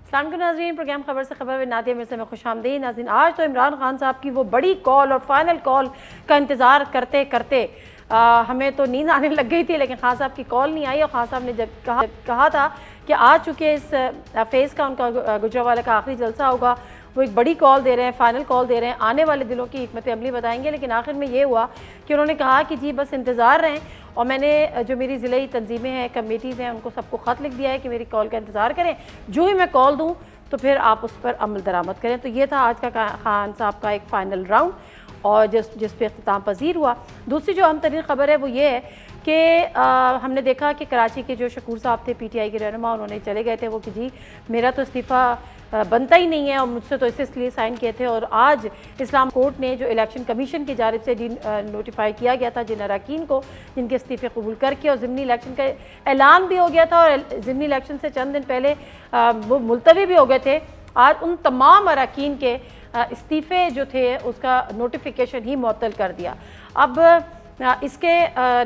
अस्सलाम वालेकुम नाज़रीन, प्रोग्राम खबर से खबर में नादिया मिर्ज़ा में खुशामदीद। नाज़रीन, आज तो इमरान खान साहब की वो बड़ी कॉल और फाइनल कॉल का इंतज़ार करते करते हमें तो नींद आने लग गई थी, लेकिन खान साहब की कॉल नहीं आई। और खान साहब ने जब कहा था कि आ चुके इस फेज़ का उनका गुजरावाला का आखिरी जलसा होगा, वो एक बड़ी कॉल दे रहे हैं, फाइनल कॉल दे रहे हैं, आने वाले दिनों की हिकमत अमली बताएंगे। लेकिन आखिर में ये हुआ कि उन्होंने कहा कि जी बस इंतज़ार रहें, और मैंने जो मेरी ज़िले तंजीमें हैं, कमेटीज़ हैं, उनको सबको ख़त लिख दिया है कि मेरी कॉल का इंतज़ार करें, जो ही मैं कॉल दूँ तो फिर आप उस पर अमल दरामद करें। तो ये था आज का खान साहब का एक फ़ाइनल राउंड, और जिस पे अख्तिताम पजीर हुआ। दूसरी जो अहम तरीन ख़बर है वो ये है कि हमने देखा कि कराची के जो शकूर साहब थे, PTI के रहनुमा, उन्होंने चले गए थे वो कि जी मेरा तो इस्तीफ़ा बनता ही नहीं है, और मुझसे तो इसलिए साइन किए थे। और आज इस्लाम कोर्ट ने जो इलेक्शन कमीशन की जानिब से नोटिफाई किया गया था जिन अरकान को, जिनके इस्तीफ़े कबूल करके, और ज़िमनी इलेक्शन का ऐलान भी हो गया था, और ज़िमनी इलेक्शन से चंद दिन पहले वो मुलतवी भी हो गए थे। आज उन तमाम अरकान के इस्तीफ़े जो थे उसका नोटिफिकेशन ही मुअत्तल कर दिया। अब इसके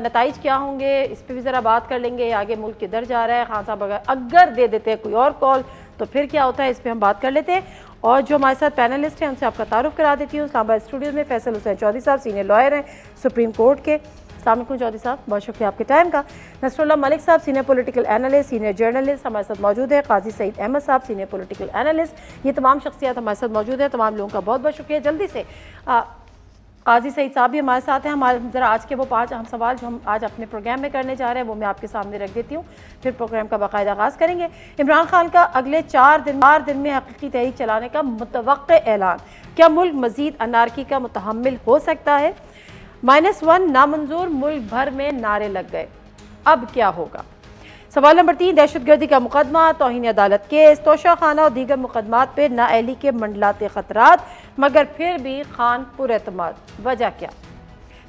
नताइज क्या होंगे, इस पर भी ज़रा बात कर लेंगे। आगे मुल्क किधर जा रहा है, खान साहब अगर दे देते हैं कोई और कॉल तो फिर क्या होता है, इस पर हम बात कर लेते हैं। और जो हमारे साथ पैनलिस्ट हैं उनसे आपका तारुफ करा देती हूँ। इस्लामाबाद स्टूडियो में फैसल हुसैन चौधरी साहब, सीनियर लॉयर हैं सुप्रीम कोर्ट के। अस्सलाम वालेकुम चौधरी साहब, बहुत शुक्रिया आपके टाइम का। नसरुल्लाह मलिक साहब, senior political analyst, senior journalist हमारे साथ मौजूद है। काजी सईद अहमद साहब, सीनियर पॉलिटिकल एनालिस्ट। ये तमाम शख्सियत हमारे साथ मौजूद है। तमाम लोगों का बहुत बहुत शुक्रिया। जल्दी से काजी सईद साहब भी हमारे साथ हैं। हमारे ज़रा आज के वो 5 अहम सवाल जो हम आज अपने प्रोग्राम में करने जा रहे हैं वो मैं आपके सामने रख देती हूँ, फिर प्रोग्राम का बाकायदा आगाज़ करेंगे। इमरान खान का अगले 4 दिन में हकीकी तहरीक चलाने का मुतवक्के ऐलान, क्या मुल्क मज़ीद अनारकी का मुतहम्मिल हो सकता है? -1 नामंजूर, मुल्क भर में नारे लग गए, अब क्या होगा? सवाल नंबर 3, दहशतगर्दी का मुकदमा, तौहीन अदालत केस, तोशाखाना और दीगर मुकदमात पर नाअहली के मंडलाते खतरात, मगर फिर भी खान पुरएतमाद, वजह क्या?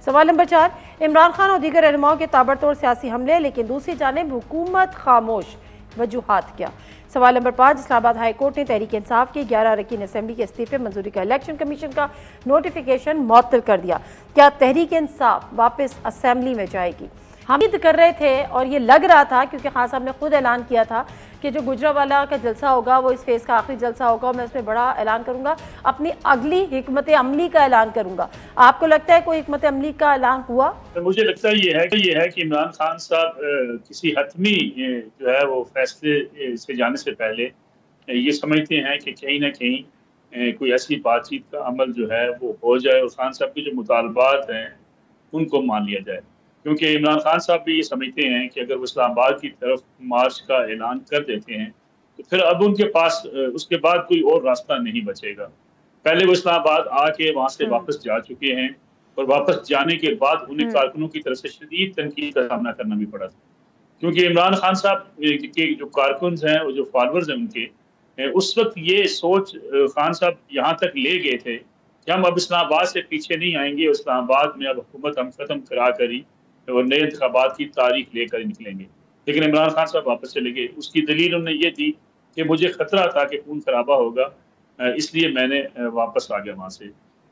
सवाल नंबर 4, इमरान खान और दीगर रहनुमाओं के ताबड़तोड़ सियासी हमले, लेकिन दूसरी जानिब हुकूमत खामोश, वजूहात क्या? सवाल नंबर 5, इस्लामाबाद हाई कोर्ट ने तहरीक इंसाफ की 11 अरकान असेंबली के इस्तीफे मंजूरी का इलेक्शन कमीशन का नोटिफिकेशन मुअत्तल कर दिया। क्या तहरीक इंसाफ वापस असेंबली में जाएगी? हम उम्मीद कर रहे थे, और ये लग रहा था क्योंकि खान साहब ने खुद ऐलान किया था कि जो गुजरावाला का जलसा होगा वो इस फेज़ का आखिरी जलसा होगा, और मैं इसमें बड़ा ऐलान करूंगा, अपनी अगली हिकमत अमली का ऐलान करूंगा। आपको लगता है कोई हिकमत अमली का ऐलान हुआ? तो मुझे लगता है ये है कि इमरान खान साहब किसी हतमी जो है वो फैसले से जाने से पहले ये समझते हैं कि कहीं ना कहीं कोई ऐसी बातचीत का अमल जो है वो हो जाए और खान साहब के जो मुतालबात हैं उनको मान लिया जाए। क्योंकि इमरान खान साहब भी ये समझते हैं कि अगर वो इस्लामाबाद की तरफ मार्च का ऐलान कर देते हैं तो फिर अब उनके पास उसके बाद कोई और रास्ता नहीं बचेगा। पहले वो इस्लामाबाद आके वहाँ से वापस जा चुके हैं, और वापस जाने के बाद उन्हें कारकुनों की तरफ से शदीद तनकीद का सामना करना भी पड़ा था। क्योंकि इमरान खान साहब के जो कारकुन हैं और जो फॉलोअर्स हैं उनके, उस वक्त ये सोच खान साहब यहाँ तक ले गए थे कि हम अब इस्लामाबाद से पीछे नहीं आएंगे, इस्लामाबाद में अब हुकूमत हम खत्म करा कर ही और नए इंतखाबात की तारीख लेकर निकलेंगे। लेकिन इमरान खान साहब वापस चले गए। उसकी दलील उन्होंने ये दी कि मुझे खतरा था कि खून खराबा होगा, इसलिए मैंने वापस आ गया वहाँ से।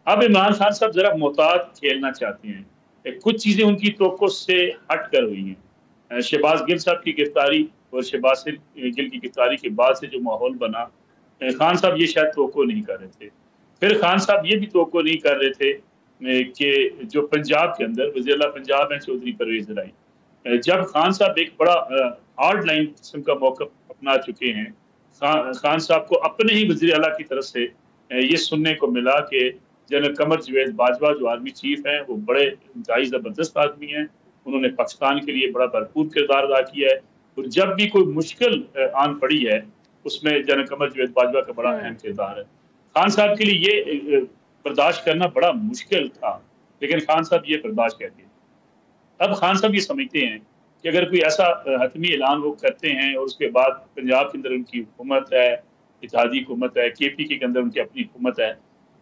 अब इमरान खान साहब जरा मोहतात खेलना चाहते हैं। कुछ चीज़ें उनकी तवक्को से हट कर हुई हैं। शहबाज गिल साहब की गिरफ्तारी और शहबाज गिल की गिरफ्तारी के बाद से जो माहौल बना, खान साहब ये शायद तवक्को नहीं कर रहे थे। फिर खान साहब ये भी तवक्को नहीं कर रहे थे कि जो पंजाब के अंदर वज़ीर-ए-आला पंजाब हैं चौधरी परवेज़ इलाही, जब खान साहब एक बड़ा हार्ड लाइन किस्म का मौक़िफ़ अपना चुके हैं, खान साहब को अपने ही वज़ीर-ए-आला की तरफ से ये सुनने को मिला कि जनरल कमर जावेद बाजवा जो आर्मी चीफ हैं वो बड़े इंतहाई ज़बरदस्त आदमी हैं, उन्होंने पाकिस्तान के लिए बड़ा भरपूर किरदार अदा किया है, और जब भी कोई मुश्किल आन पड़ी है उसमें जनरल कमर जावेद बाजवा का बड़ा अहम किरदार है। खान साहब के लिए ये बर्दाश्त करना बड़ा मुश्किल था, लेकिन खान साहब ये बर्दाश्त करते हैं। अब खान साहब ये समझते हैं कि अगर कोई ऐसा हतमी ऐलान वो करते हैं और उसके बाद पंजाब के अंदर उनकी हुकूमत है, इत्तेहादी हुकूमत है, KPK के अंदर उनकी अपनी हुकूमत है,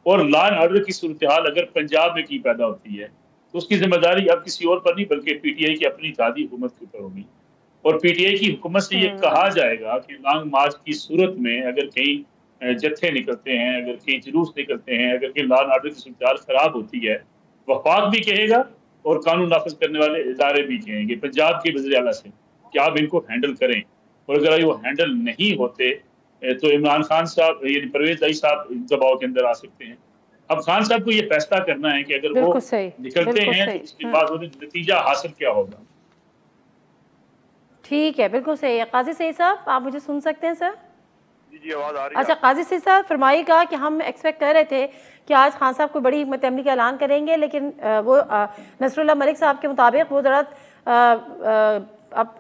और लॉ एंड ऑर्डर की सूरत हाल अगर पंजाब में की पैदा होती है तो उसकी जिम्मेदारी अब किसी और पर नहीं बल्कि PTI की अपनी इत्तेहादी हुकूमत के ऊपर होगी। और PTI की हुकूमत से ये कहा जाएगा कि लॉन्ग मार्च की सूरत में अगर कहीं जत्थे निकलते हैं, अगर कहीं जुलूस निकलते हैं, अगर कहीं लॉ एंड ऑर्डर की सूरत हाल खराब होती है, वफाक भी कहेगा और कानून नाफिज करने वाले इदारे भी कहेंगे पंजाब के वज़ीर-ए-आला से कि आप इनको हैंडल करें, और अगर वो हैंडल नहीं होते तो इमरान खान साहब यानी परवेज इलाई साहब दबाव के अंदर आ सकते हैं। अब खान साहब को ये फैसला करना है कि अगर वो बिल्कुल सही, निकलते बिल्कुल हैं तो सही। उसके बाद उन्हें नतीजा हासिल क्या होगा। ठीक है, बिल्कुल सही है। काजी सईद साहब, आप मुझे सुन सकते हैं सर? जी आवाज़ आ रही है। अच्छा, काजी सईद साहब फरमाइएगा कि हम एक्सपेक्ट कर रहे थे कि आज खान साहब को बड़ी हिकमत अमली का ऐलान करेंगे, लेकिन वो नसरुल्लाह मलिक साहब के मुताबिक वो ज़रा अब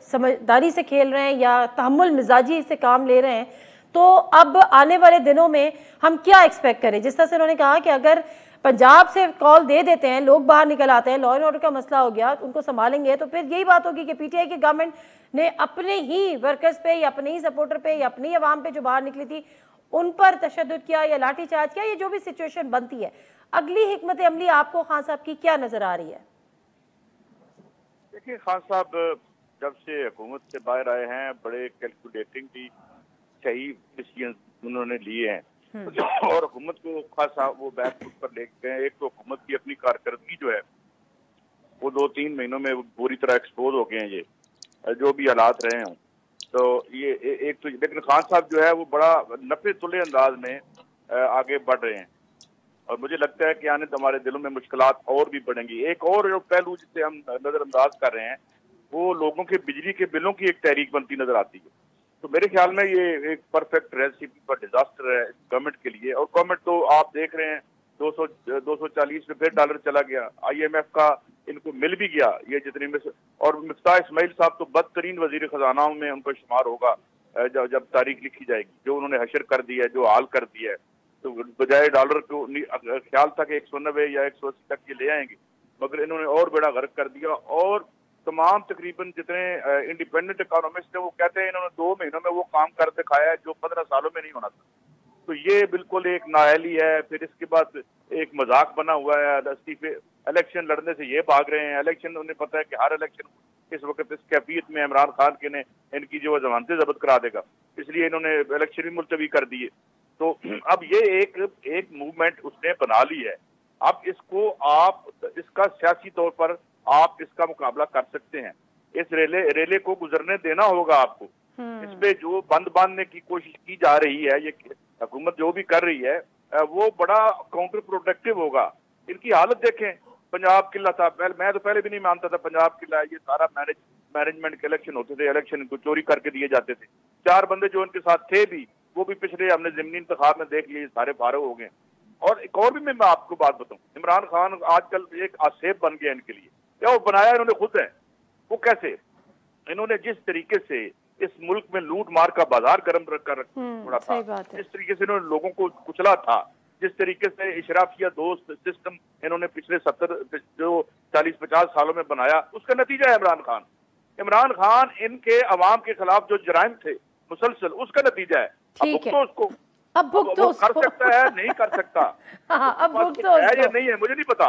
समझदारी से खेल रहे हैं या तहम्मुल मिजाजी से काम ले रहे हैं। तो अब आने वाले दिनों में हम क्या एक्सपेक्ट करें? जिस तरह से उन्होंने कहा कि अगर पंजाब से कॉल दे देते हैं, लोग बाहर निकल आते हैं, लॉ एंड ऑर्डर का मसला हो गया, उनको संभालेंगे, तो फिर यही बात होगी कि पीटीआई की गवर्नमेंट ने अपने ही वर्कर्स पे या अपने ही सपोर्टर पे या अपनी अवाम पे जो बाहर निकली थी उन पर तशद्दुद किया या लाठीचार्ज किया, ये जो भी सिचुएशन बनती है, अगली हिकमत अमली आपको खान साहब की क्या नजर आ रही है? देखिए, खान साहब जब से हुकूमत से बाहर आए हैं, बड़े कैलकुलेटिंगली सही डिसीजन उन्होंने लिए हैं और हुकूमत को खास साहब वो बैक फुट पर लेके गए। एक तो हुकूमत की अपनी कारकर्दगी जो है वो 2-3 महीनों में पूरी तरह एक्सपोज हो गए हैं, ये जो भी हालात रहे हों। तो ये एक तो, लेकिन खान साहब जो है वो बड़ा नफे तुले अंदाज में आगे बढ़ रहे हैं और मुझे लगता है कि आने तो हमारे दिलों में मुश्किलात और भी बढ़ेंगी। एक और जो पहलू जिसे हम नजरअंदाज कर रहे हैं वो लोगों के बिजली के बिलों की एक तहरीक बनती नजर आती है। तो मेरे ख्याल में ये एक परफेक्ट रेसिपी पर डिजास्टर है गवर्नमेंट के लिए। और गवर्नमेंट तो आप देख रहे हैं 240 पे फिर डॉलर चला गया, IMF का इनको मिल भी गया ये जितने में से। और मिफ्ताह इस्माइल साहब तो बदतरीन वजीर खजानाओं में उनको शुमार होगा जब तारीख लिखी जाएगी, जो उन्होंने हशर कर दिया है, जो हाल कर दिया है। तो बजाय डॉलर को ख्याल था कि 190 या 180 तक ये ले आएंगे, मगर इन्होंने और बेड़ा गर्क कर दिया। और तमाम तकरीबन जितने इंडिपेंडेंट इकोनॉमिस्ट हैं वो कहते हैं इन्होंने 2 महीनों में वो काम कर दिखाया है जो 15 सालों में नहीं होना था। तो ये बिल्कुल एक नाअहली है। फिर इसके बाद एक मजाक बना हुआ है, इस्तीफे इलेक्शन लड़ने से ये भाग रहे हैं। इलेक्शन उन्हें पता है कि हर इलेक्शन इस वक्त इस कैफियत में इमरान खान के ने इनकी जो जमानतें जब्त करा देगा, इसलिए इन्होंने इलेक्शन भी मुलतवी कर दिए। तो अब ये एक मूवमेंट उसने बना ली है। अब इसको आप इसका सियासी तौर पर आप इसका मुकाबला कर सकते हैं। इस रेले को गुजरने देना होगा आपको। इस पे जो बंद बांधने की कोशिश की जा रही है, ये हुकूमत जो भी कर रही है वो बड़ा काउंटर प्रोडक्टिव होगा। इनकी हालत देखें, पंजाब किला था, मैं तो पहले भी नहीं मानता था पंजाब किला, ये सारा मैनेजमेंट के इलेक्शन होते थे, इलेक्शन को चोरी करके दिए जाते थे। 4 बंदे जो इनके साथ थे भी वो भी पिछले हमने ज़मीनी इंतखाब में देख लिए, सारे फारग हो गए। और एक और भी मैं आपको बात बताऊं, इमरान खान आजकल एक आसेब बन गया इनके लिए। क्या वो बनाया इन्होंने खुद है। वो कैसे, इन्होंने जिस तरीके से इस मुल्क में लूट मार का बाजार गर्म कर छोड़ा था, जिस तरीके से इन्होंने लोगों को कुचला था, जिस तरीके से इशराफिया दोस्त सिस्टम इन्होंने पिछले 40-50 सालों में बनाया, उसका नतीजा है इमरान खान। इमरान खान इनके अवाम के खिलाफ जो जराइम थे मुसलसल, उसका नतीजा है। अब भुगतो उसको, अब भुगतो वो कर सकता है नहीं कर सकता अब भुगतो है या नहीं है मुझे नहीं पता,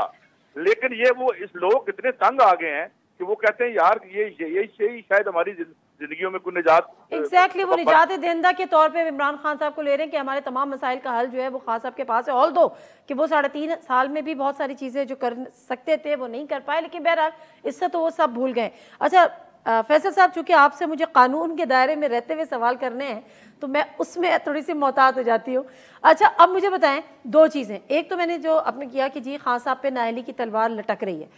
लेकिन ये वो इस लोग इतने तंग आ गए हैं कि वो कहते हैं यार ये शायद हमारी जिंदगियों में कोई निजात। एग्जैक्टली वो निजात दहिंदा के तौर पे इमरान खान साहब को ले रहे हैं कि हमारे तमाम मसाइल का हल जो है वो खान साहब के पास है। ऑल दो कि वो 3.5 साल में भी बहुत सारी चीज़ें जो कर सकते थे वो नहीं कर पाए, लेकिन बहरहाल इससे तो वो सब भूल गए। अच्छा फैसल साहब, चूंकि आपसे मुझे कानून के दायरे में रहते हुए सवाल करने हैं तो मैं उसमें थोड़ी सी मोहतात हो जाती हूँ। अच्छा अब मुझे बताएं 2 चीज़ें। एक तो मैंने जो आपने किया कि जी खान साहब पे नाअहली की तलवार लटक रही है,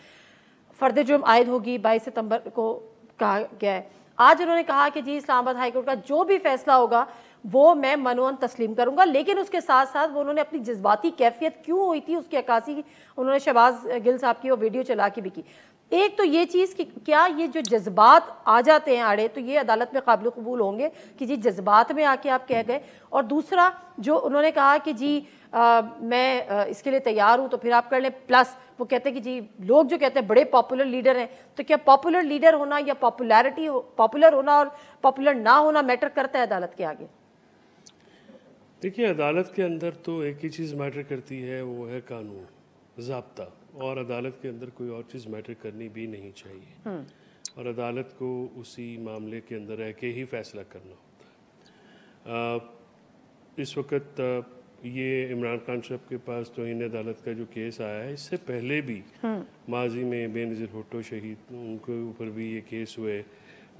फर्द जुर्म आयद होगी 22 सितंबर को कहा गया है। आज उन्होंने कहा कि जी इस्लामाबाद हाईकोर्ट का जो भी फैसला होगा वो मैं मनोअन तस्लीम करूंगा, लेकिन उसके साथ साथ वो उन्होंने अपनी जज्बाती कैफियत क्यों हुई थी उसकी अक्कासी उन्होंने शहबाज गिल साहब की वो वीडियो चला के भी की। एक तो ये चीज़ कि क्या ये जो जज्बात आ जाते हैं आड़े तो ये अदालत में काबिल कबूल होंगे कि जी जज्बात में आके आप कह गए, और दूसरा जो उन्होंने कहा कि जी मैं इसके लिए तैयार हूँ तो फिर आप कर लें, प्लस वो कहते हैं कि जी लोग जो कहते हैं बड़े पॉपुलर लीडर हैं, तो क्या पॉपुलर लीडर होना या पॉपुलर होना और पॉपुलर ना होना मैटर करता है अदालत के आगे? देखिए, अदालत के अंदर तो एक ही चीज़ मैटर करती है, वो है कानून ज़ाब्ता, और अदालत के अंदर कोई और चीज़ मैटर करनी भी नहीं चाहिए, और अदालत को उसी मामले के अंदर रह के ही फैसला करना होता है। इस वक्त ये इमरान खान साहब के पास तौहीन अदालत का जो केस आया है, इससे पहले भी माजी में बेनज़ीर भुट्टो शहीद उनके ऊपर भी ये केस हुए,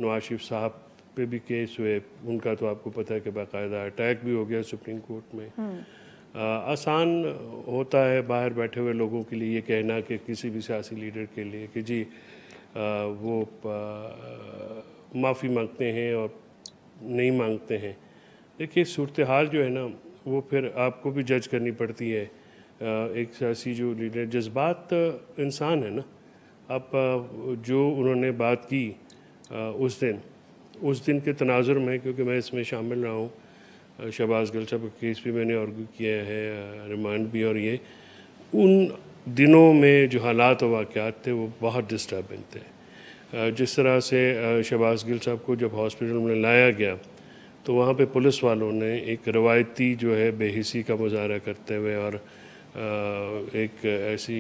नवाज शरीफ साहब पे भी केस हुए, उनका तो आपको पता है कि बाकायदा अटैक भी हो गया सुप्रीम कोर्ट में। आसान होता है बाहर बैठे हुए लोगों के लिए ये कहना कि किसी भी सियासी लीडर के लिए कि जी वो माफ़ी मांगते हैं और नहीं मांगते हैं। देखिए सूरत हाल जो है ना वो फिर आपको भी जज करनी पड़ती है। एक सियासी जो लीडर, जज्बात इंसान है ना, अब जो उन्होंने बात की उस दिन के तनाजुर में, क्योंकि मैं इसमें शामिल रहा हूँ, शहबाज गिल साहब का केस भी मैंने आर्ग्यू किया है, रिमांड भी, और ये उन दिनों में जो हालात और वाक़यात थे वो बहुत डिस्टर्बिंग थे। जिस तरह से शहबाज गिल साहब को जब हॉस्पिटल में लाया गया तो वहाँ पे पुलिस वालों ने एक रवायती जो है बेहिसी का मुजाहरा करते हुए और एक ऐसी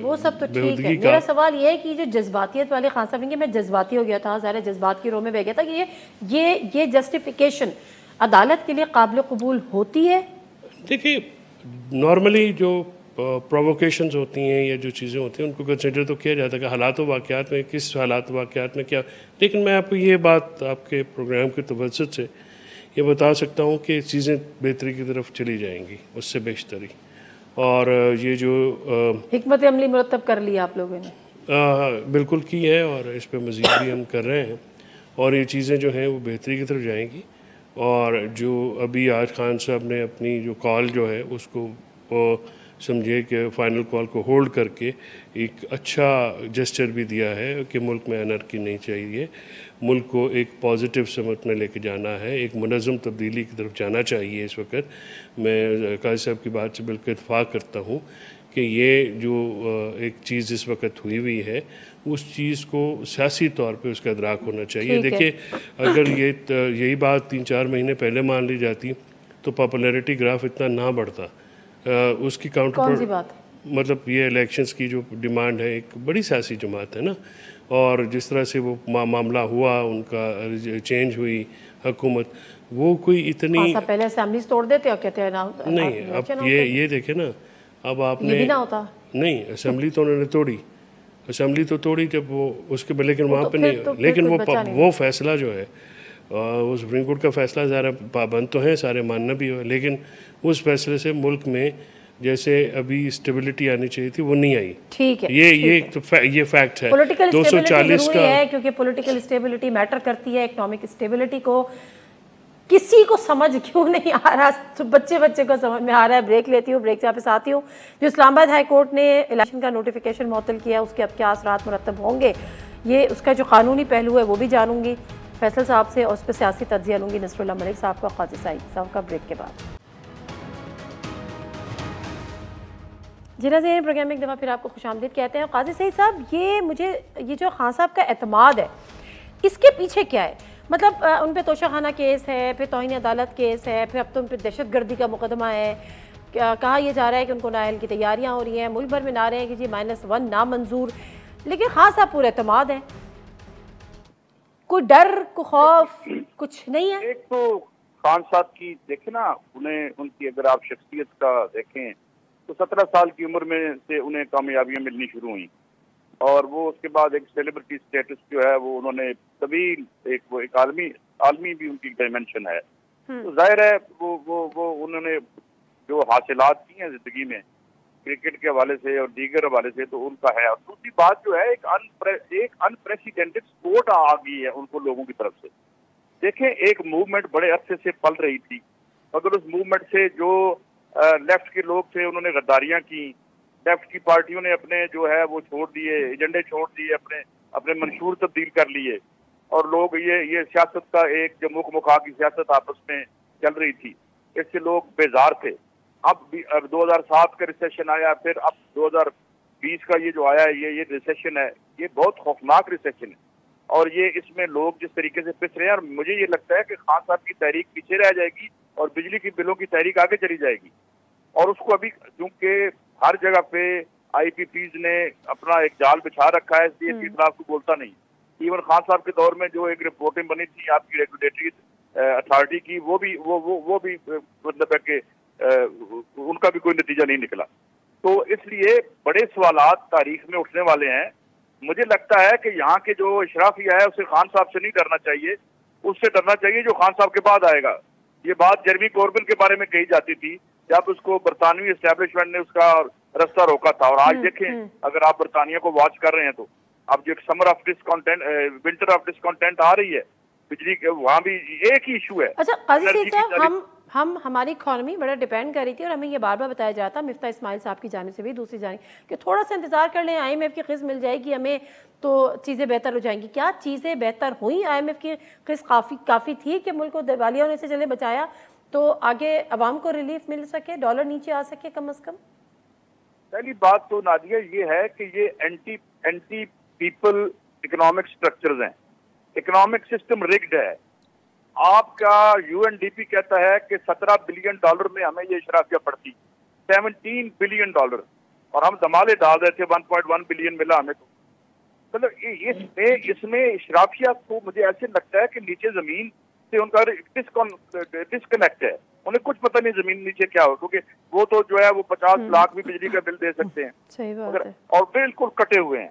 वो सब तो ठीक है। मेरा सवाल ये है कि जो जज्बातियत वाले खान साहब, मैं जज्बाती हो गया था, ज़ाहिर जज्बात की रो में बह गया था कि ये जस्टिफिकेशन अदालत के लिए काबिल कबूल होती है? देखिए नॉर्मली जो प्रोवोकेशंस होती हैं या जो चीज़ें होती हैं उनको कंसिडर तो किया जाता है कि हालात वाक़यात में, किस हालात वाक़यात में क्या। लेकिन मैं आपको ये बात आपके प्रोग्राम के तवज्जुह से ये बता सकता हूँ कि चीज़ें बेहतरी की तरफ चली जाएंगी, उससे बेशतरी। और ये जो हिकमत अमली मुरतब कर लिया आप लोगों ने? बिल्कुल की है और इस पर मज़ीद भी हम कर रहे हैं और ये चीज़ें जो हैं वो बेहतरी की तरफ जाएंगी। और जो अभी आज खान साहब ने अपनी जो कॉल जो है उसको समझे कि फ़ाइनल कॉल को होल्ड करके एक अच्छा जेस्चर भी दिया है कि मुल्क में अनर्की नहीं चाहिए, मुल्क को एक पॉजिटिव समत में लेके जाना है, एक मुनज़्ज़म तब्दीली की तरफ जाना चाहिए। इस वक्त मैं काजी साहब की बात से बिल्कुल इत्फ़ाक़ करता हूँ कि ये जो एक चीज़ इस वक्त हुई हुई है उस चीज़ को सियासी तौर पे उसका इदराक होना चाहिए। देखिए अगर यही बात 3-4 महीने पहले मान ली जाती तो पॉपुलैरिटी ग्राफ इतना ना बढ़ता। उसकी काउंटर मतलब ये इलेक्शंस की जो डिमांड है, एक बड़ी सियासी जमात है ना, और जिस तरह से वो मामला हुआ, उनका चेंज हुई हुकूमत, वो कोई इतनी पहले असेंबली तोड़ देते और कहते हैं ना नहीं। अब ये देखे ना, अब आपने ये भी ना होता नहीं, असेंबली तो उन्होंने तोड़ी, असेंबली तो तोड़ी जब वो उसके, लेकिन वहाँ पे नहीं, लेकिन वो फैसला जो है वो सुप्रीम कोर्ट का फैसला ज़रा पाबंद तो है, सारे मानना भी हो, लेकिन उस फैसले से मुल्क में जैसे अभी स्टेबिलिटी आनी चाहिए थी वो नहीं आई। ठीक है, ये फैक्ट है। पॉलिटिकल 240 का है क्योंकि पॉलिटिकल स्टेबिलिटी मैटर करती है। इकोनॉमिक स्टेबिलिटी को किसी को समझ क्यों नहीं आ रहा, तो बच्चे को समझ में आ रहा है। ब्रेक लेती हूँ, ब्रेक से वापस आती हूँ। जो इस्लामाबाद हाई कोर्ट ने इलेक्शन का नोटिफिकेशन मुअत्तल किया, उसके अब क्या असरात मुरतब होंगे, ये उसका जो कानूनी पहलू है वो भी जानूंगी फैसल साहब से, और उस पर सियासी तज्जिया लूँगी नसरुल्लाह मलिक साहब का, काजी सईद साहब का, ब्रेक के बाद। जी नाज़रीन, प्रोग्राम में एक दफ़ा फिर आपको खुशामदीद कहते हैं। काजी सईद साहब, ये जो खान साहब का एतमाद है, इसके पीछे क्या है? मतलब उन पर तोशाखाना केस है, फिर तौहीन अदालत केस है, फिर अब तो उन पर दहशतगर्दी का मुकदमा है। कहा यह जा रहा है कि उनको नाअहल की तैयारियाँ हो रही हैं, मुल्क भर में ना रहे हैं कि जी -1 नामंजूर, लेकिन खान साहब पूरे एतमाद है। कोई डर, कोई खौफ कुछ नहीं है? एक तो खान साहब की देखें ना, उन्हें उनकी अगर आप शख्सियत का देखें तो 17 साल की उम्र में से उन्हें कामयाबियां मिलनी शुरू हुई और वो उसके बाद एक सेलिब्रिटी स्टेटस जो है वो उन्होंने तभी एक आलमी भी उनकी डायमेंशन है। तो जाहिर है वो उन्होंने जो हासिलात की हैं जिंदगी में क्रिकेट के हवाले से और दीगर हवाले से, तो उनका है। और दूसरी बात जो है, एक अनप्रेसिडेंटेड सपोर्ट आ गई है उनको लोगों की तरफ से। देखें, एक मूवमेंट बड़े अरसे से पल रही थी, मगर उस मूवमेंट से जो लेफ्ट के लोग थे उन्होंने गद्दारियां की, लेफ्ट की पार्टियों ने अपने जो है वो छोड़ दिए, एजेंडे छोड़ दिए, अपने मंशूर तब्दील कर लिए, और लोग ये सियासत का एक जो मुख की सियासत आपस में चल रही थी, इससे लोग बेजार थे। अब 2007 का रिसेशन आया, फिर अब 2020 का ये जो आया है, ये रिसेशन है, ये बहुत खौफनाक रिसेशन है। और ये इसमें लोग जिस तरीके से पिस रहे हैं, और मुझे ये लगता है कि खान साहब की तहरीक पीछे रह जाएगी और बिजली की बिलों की तहरीक आगे चली जाएगी। और उसको अभी क्योंकि हर जगह पे IPPs ने अपना एक जाल बिछा रखा है, इसलिए इसके खिलाफ कोई बोलता नहीं। इवन खान साहब के दौर में जो एक रिपोर्टिंग बनी थी आपकी रेगुलेटरी अथॉरिटी की, वो भी मतलब है कि उनका भी कोई नतीजा नहीं निकला। तो इसलिए बड़े सवालात तारीख में उठने वाले हैं। मुझे लगता है कि यहाँ के जो इशराफिया है उसे खान साहब से नहीं डरना चाहिए, उससे डरना चाहिए जो खान साहब के बाद आएगा। ये बात जेरेमी कॉर्बिन के बारे में कही जाती थी जब उसको बरतानवी एस्टेब्लिशमेंट ने उसका रास्ता रोका था, और आज देखें अगर आप बरतानिया को वॉच कर रहे हैं तो अब जो summer of discontent, winter of discontent आ रही है बिजली के, वहाँ भी एक ही इशू है। अच्छा काजी सईद साहब, हम हमारी इकॉनमी बड़ा डिपेंड कर रही थी और हमें ये बार बार बताया जाता, मिफ्ता इस्माइल साहब की जानिब से भी, दूसरी जानिब कि थोड़ा सा इंतजार कर लें, IMF की किस्त मिल जाएगी हमें तो चीज़ें बेहतर हो जाएंगी। क्या चीज़ें बेहतर हुई? IMF की किस्त काफ़ी थी कि मुल्क को दिवालिया होने से चले बचाया तो आगे अवाम को रिलीफ मिल सके, डॉलर नीचे आ सके कम अज़ कम? पहली बात तो नादिया ये है कि ये एंटी पीपल इकोनॉमिक स्ट्रक्चर्स हैं, इकोनॉमिक सिस्टम रिग्ड है। आपका UNDP कहता है कि $17 बिलियन में हमें ये शराफिया पड़ती, $17 बिलियन, और हम धमाले डाल रहे थे, 1.1 बिलियन मिला हमें। तो मतलब इसमें शराफिया को मुझे ऐसे लगता है कि नीचे जमीन से उनका डिस्कनेक्ट है, उन्हें कुछ पता नहीं जमीन नीचे क्या हो, क्योंकि वो तो जो है वो 50 लाख भी बिजली का बिल दे सकते हैं। सही बात है। और बिल्कुल कटे हुए हैं।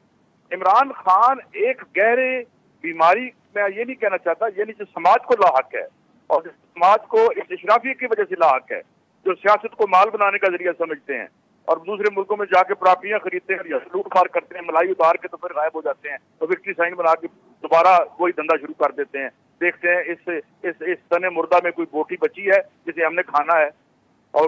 इमरान खान एक गहरे बीमारी, मैं ये नहीं कहना चाहता, यानी जो समाज को लाहक है और जो समाज को इस इशराफिया की वजह से लाहक है, जो सियासत को माल बनाने का जरिया समझते हैं और दूसरे मुल्कों में जाके प्रॉपर्टियां खरीदते हैं या लूट मार करते हैं, मलाई उतार के तो फिर गायब हो जाते हैं, तो विक्ट्री साइन बना के दोबारा वही धंधा शुरू कर देते हैं। देखते हैं इस तने मुर्दा में कोई बोटी बची है जिसे हमने खाना है, और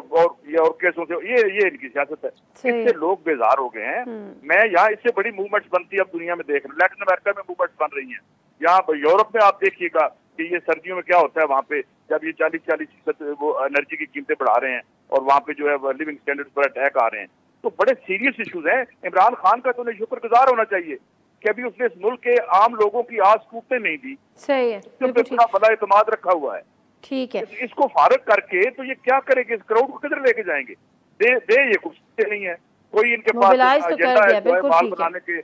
केसों से ये इनकी सियासत है। इससे लोग बेजार हो गए हैं। मैं यहाँ इससे बड़ी मूवमेंट्स बनती है अब दुनिया में देख रहे, लैटिन अमेरिका में मूवमेंट्स बन रही हैं, यहाँ पर यूरोप में आप देखिएगा कि ये सर्दियों में क्या होता है वहाँ पे, जब ये 40% वो एनर्जी की कीमतें बढ़ा रहे हैं और वहाँ पे जो है लिविंग स्टैंडर्ड पर अटैक आ रहे हैं, तो बड़े सीरियस इश्यूज हैं। इमरान खान का तो उन्हें शुक्रगुजार होना चाहिए कि अभी उसने इस मुल्क के आम लोगों की आस टूटने नहीं दी। सही है, अपना भला एतमाद रखा हुआ है। ठीक है, इसको फारग करके तो ये क्या करेंगे, इस क्राउड को किधर लेके जाएंगे? दे ये कुछ नहीं है, कोई इनके पास एजेंडा है बिल्कुल माल बनाने के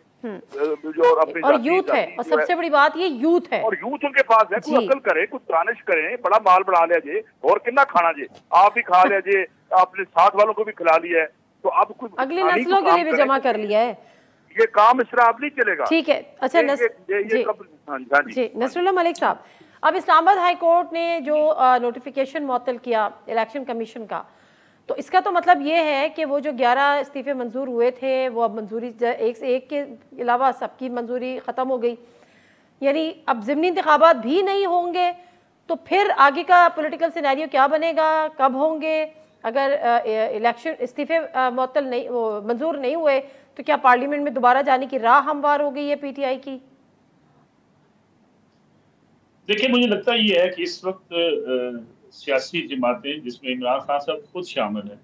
जो अपनी और यूथ है, और सबसे बड़ी बात ये यूथ है, और यूथ उनके पास है। कोई अकल करे, कुछ दानिश करें, बड़ा माल बना लिया जे, और कितना खाना जे, आप भी खा लिया जे, आपने साथ वालों को भी खिला लिया है, तो अब कुछ अगली नस्लों के लिए भी जमा कर लिया है। ये काम इस तरह अब नहीं चलेगा। ठीक है, अच्छा जी नसरुल्लाह मलिक साहब, अब इस्लामाबाद हाई कोर्ट ने जो नोटिफिकेशन मुअत्तल किया इलेक्शन कमीशन का, तो इसका तो मतलब ये है कि वो जो 11 इस्तीफे मंजूर हुए थे वो अब मंजूरी एक से एक के अलावा सबकी मंजूरी ख़त्म हो गई, यानी अब ज़िमनी इंतखाबात भी नहीं होंगे। तो फिर आगे का पॉलिटिकल सिनेरियो क्या बनेगा, कब होंगे? अगर इलेक्शन इस्तीफे मुअत्तल नहीं, वो मंजूर नहीं हुए, तो क्या पार्लियामेंट में दोबारा जाने की राह हमवार हो गई है PTI की? देखिए, मुझे लगता ये है कि इस वक्त सियासी जमातें जिसमें इमरान खान साहब खुद शामिल है,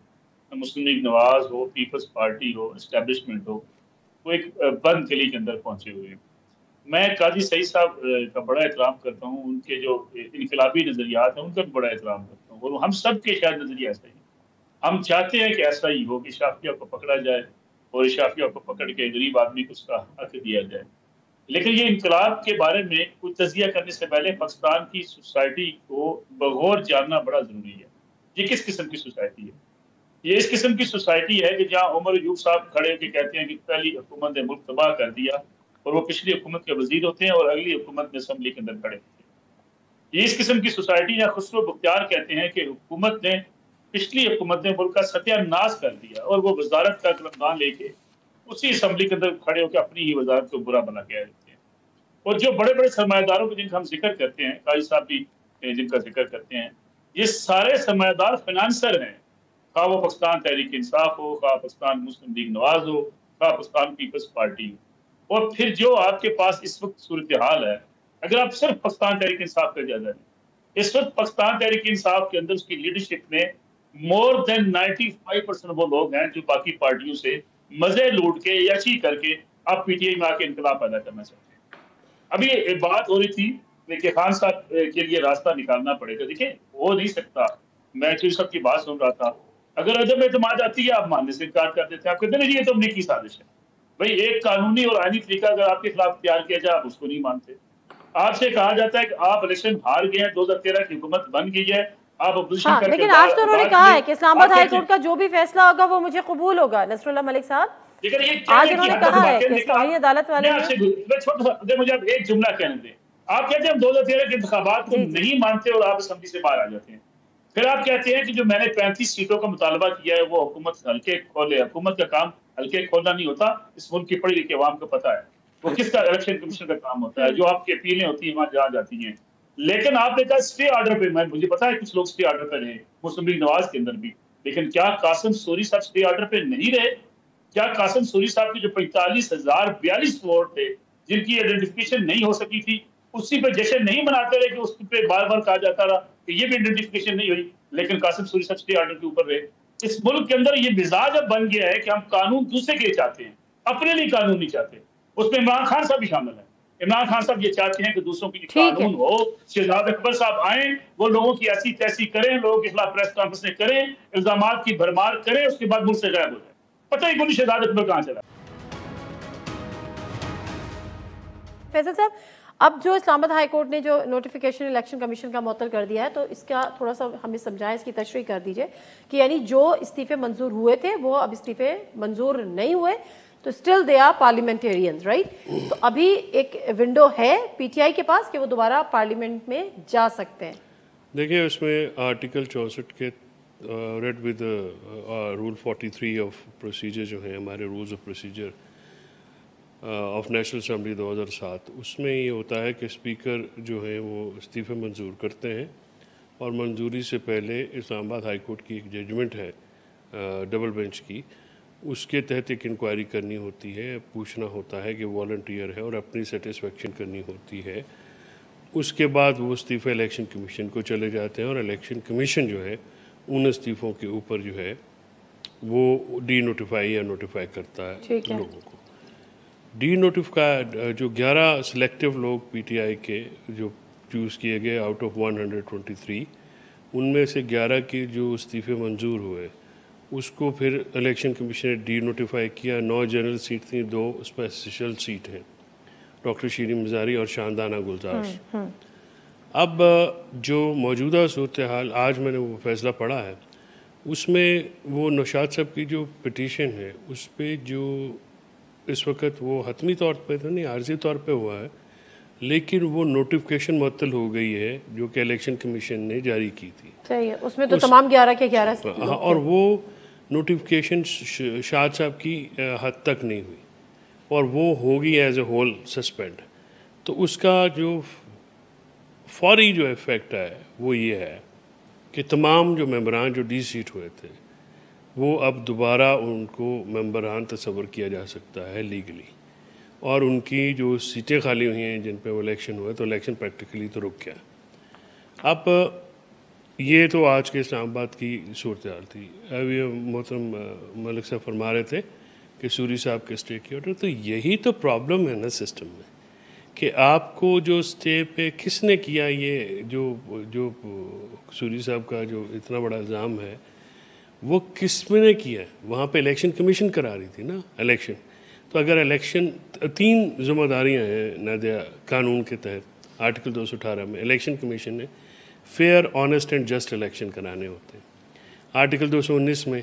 मुस्लिम लीग नवाज हो, पीपल्स पार्टी हो, एस्टेब्लिशमेंट हो, वो एक बंद किले के अंदर पहुंचे हुए हैं। मैं काजी सईद साहब का बड़ा एहतराम करता हूँ, उनके जो इनकलाबी नजरियात हैं उनका भी बड़ा एहतराम करता हूँ, और हम सब के शायद नजरिया ऐसा ही, हम चाहते हैं कि ऐसा ही हो कि शाफिया को पकड़ा जाए और शाफिया को पकड़ के गरीब आदमी को उसका हक दिया जाए। लेकिन ये इनकलाब के बारे में कुछ तजिया करने से पहले पाकिस्तान की सोसाइटी को बगौर जानना बड़ा जरूरी है। ये किस किस्म की सोसाइटी है? ये इस किस्म की सोसाइटी है कि जहाँ उमर अयूब साहब खड़े होकर कहते हैं कि पहली हुकूमत ने मुल्क तबाह कर दिया, और वो पिछली हुकूमत के वजीर होते हैं और अगली हुकूमत में असम्बली के अंदर खड़े होते हैं। ये इस किस्म की सोसाइटी जहाँ खुसरो बख्तियार कहते हैं कि हुकूमत ने, पिछली हुकूमत ने मुल्क का सत्यानाश कर दिया, और वो वजारत का कलमदान लेके उसी असम्बली के अंदर खड़े होकर अपनी ही वजारत को बुरा बना के देते हैं। और जो बड़े बड़े सरमायादारों को जिनका हम जिक्र करते हैं, काजी साहब भी जिनका जिक्र करते हैं, ये सारे सरमायादार फाइनेंसर हैं, खा वो पाकिस्तान तहरीक इंसाफ हो, खा पाकिस्तान मुस्लिम लीग नवाज हो, खा पाकिस्तान पीपल्स पार्टी हो। और फिर जो आपके पास इस वक्त सूरत हाल है, अगर आप सिर्फ पाकिस्तान तहरीक इंसाफ का जायजा लें, इस वक्त पाकिस्तान तहरीक इंसाफ के अंदर उसकी लीडरशिप में मोर देन 95% वो लोग हैं जो बाकी पार्टियों से मजे लूट के यशी करके आप PTI में आके इनकलाब पैदा करना चाहते हैं। अभी एक बात हो रही थी कि खान साहब के लिए रास्ता निकालना पड़ेगा। देखिए, हो नहीं सकता। मैं फिर सबकी बात सुन रहा था, अगर अदम एतमाद आती है आप मानने से इनकार कर देते हैं, आप कहते हैं ये तो अमरीकी साजिश है। भाई, एक कानूनी और आईनी तरीका अगर आपके खिलाफ तैयार किया जाए, आप उसको नहीं मानते। आपसे कहा जाता है कि आप इलेक्शन हार गए हैं, 2013 की हुकूमत बन गई है, आप अपोजिशन करके, लेकिन आज तो उन्होंने कहा है कि इस्लामाबाद हाई कोर्ट का जो भी फैसला होगा वो मुझे कबूल होगा। नसरुल्लाह मलिक साहब, आज उन्होंने कहा है कि इस्लामी अदालत वाले मुझे आप एक जुमला कहने दें, आप कहते हैं हम 2013 के इंतखाबात को नहीं मानते और आप असम्बली से बाहर आ जाते हैं। फिर आप कहते हैं कि जो मैंने 35 सीटों का मुतालबा किया है वो हुकूमत हल्के खोले। हुकूमत का काम हल्के खोलना नहीं होता, इस मुल्क की पढ़ी लिखी अवाम को पता है वो किसका इलेक्शन कमीशन का काम होता है। जो आपकी अपीलें होती हैं वहां जहाँ जाती हैं। लेकिन आपने कहा स्टे ऑर्डर पे, मुझे पता है कुछ लोग स्टे ऑर्डर पे रहे, मुस्लिम लीग नवाज के अंदर भी, लेकिन क्या कासिम सूरी साहब स्टे ऑर्डर पे नहीं रहे? क्या कासिम सूरी साहब के जो 45,042 वोट थे जिनकी आइडेंटिफिकेशन नहीं हो सकी थी, उसी पे जश्न नहीं मनाते रहे कि उस पे बार बार कहा जाता रहा कि ये भी आइडेंटिफिकेशन नहीं हुई, लेकिन कासिम सूरी साहब स्टे ऑर्डर के ऊपर रहे? इस मुल्क के अंदर ये मिजाज अब बन गया है कि हम कानून दूसरे के चाहते हैं, अपने लिए कानून नहीं चाहते। उसमें इमरान खान साहब भी शामिल है। इमरान खान साहब ये चाहते हैं कि दूसरों की कानून हो, शहजाद अकबर साहब आए, वो लोगों की ऐसी तैसी करें, लोगों के खिलाफ प्रेस कॉन्फ्रेंस करें, इल्जामात की भरमार करें, उसके बाद मुल्क से गायब हो जाए। पता ही कोई शहजाद अकबर कहाँ चला। फैसल साहब, अब जो इस्लामाबाद हाई कोर्ट ने जो नोटिफिकेशन इलेक्शन कमीशन का मुअत्तल कर दिया है, तो इसका थोड़ा सा हमें समझाएं, इसकी तशरीह कर दीजिए कि यानी जो इस्तीफे मंजूर हुए थे वो अब इस्तीफे मंजूर नहीं हुए, तो still they are parliamentarians, right? तो अभी एक विंडो है पीटीआई के पास कि वो दोबारा पार्लियामेंट में जा सकते हैं। देखिए, उसमें आर्टिकल 64 के read with rule 43 of procedure जो है हमारे rules of procedure of national assembly 2007, उसमें ये होता है कि स्पीकर जो है वो इस्तीफ़े मंजूर करते हैं और मंजूरी से पहले इस्लामाबाद हाई कोर्ट की एक जजमेंट है डबल बेंच की, उसके तहत एक इंक्वायरी करनी होती है, पूछना होता है कि वॉलंटियर है और अपनी सेटिस्फेक्शन करनी होती है। उसके बाद वो इस्तीफ़े इलेक्शन कमीशन को चले जाते हैं और इलेक्शन कमीशन जो है उन इस्तीफ़ों के ऊपर जो है वो डी नोटिफाई या नोटिफाई करता है लोगों को। डी नोटिफाई जो 11 सिलेक्टिव लोग पीटीआई के जो चूज़ किए गए आउट ऑफ 123, उनमें से 11 के जो इस्तीफ़े मंजूर हुए उसको फिर इलेक्शन कमीशन ने डी नोटिफाई किया। 9 जनरल सीट थी, 2 स्पेशल सीट हैं, डॉक्टर शीरीन मज़ारी और शानदाना गुलजार। अब जो मौजूदा सूरत हाल, आज मैंने वो फैसला पढ़ा है, उसमें वो नौशाद साहब की जो पिटीशन है उस पर जो इस वक्त वो हतमी तौर पे तो नहीं, आर्जी तौर पे हुआ है, लेकिन वो नोटिफिकेशन मुअत्तल हो गई है जो कि इलेक्शन कमीशन ने जारी की थी। सही है, उसमें तो तमाम 11 के 11 और वो नोटिफिकेशन शाद साहब की हद तक नहीं हुई और वो होगी एज ए होल सस्पेंड। तो उसका जो फौरी जो इफ़ेक्ट है वो ये है कि तमाम जो मेंबरान जो डी सीट हुए थे वो अब दोबारा उनको मेंबरान तस्वर किया जा सकता है लीगली, और उनकी जो सीटें खाली हुई हैं जिन पे वो इलेक्शन हुए तो इलेक्शन प्रैक्टिकली तो रुक गया। अब ये तो आज के इस्लामाबाद की सूरत हाल थी। अब ये मोहतरम मलिक साहब फरमा रहे थे कि सूरी साहब के स्टे की ऑर्डर, तो यही तो प्रॉब्लम है ना सिस्टम में कि आपको जो स्टे पे किसने किया, ये जो सूरी साहब का जो इतना बड़ा इल्ज़ाम है वो किसने किया? वहाँ पे इलेक्शन कमीशन करा रही थी ना इलेक्शन। तो अगर इलेक्शन 3 जिम्मेदारियाँ हैं नादिया कानून के तहत, आर्टिकल 218 में इलेक्शन कमीशन ने fair honest and just election कराने होते हैं। आर्टिकल 219 में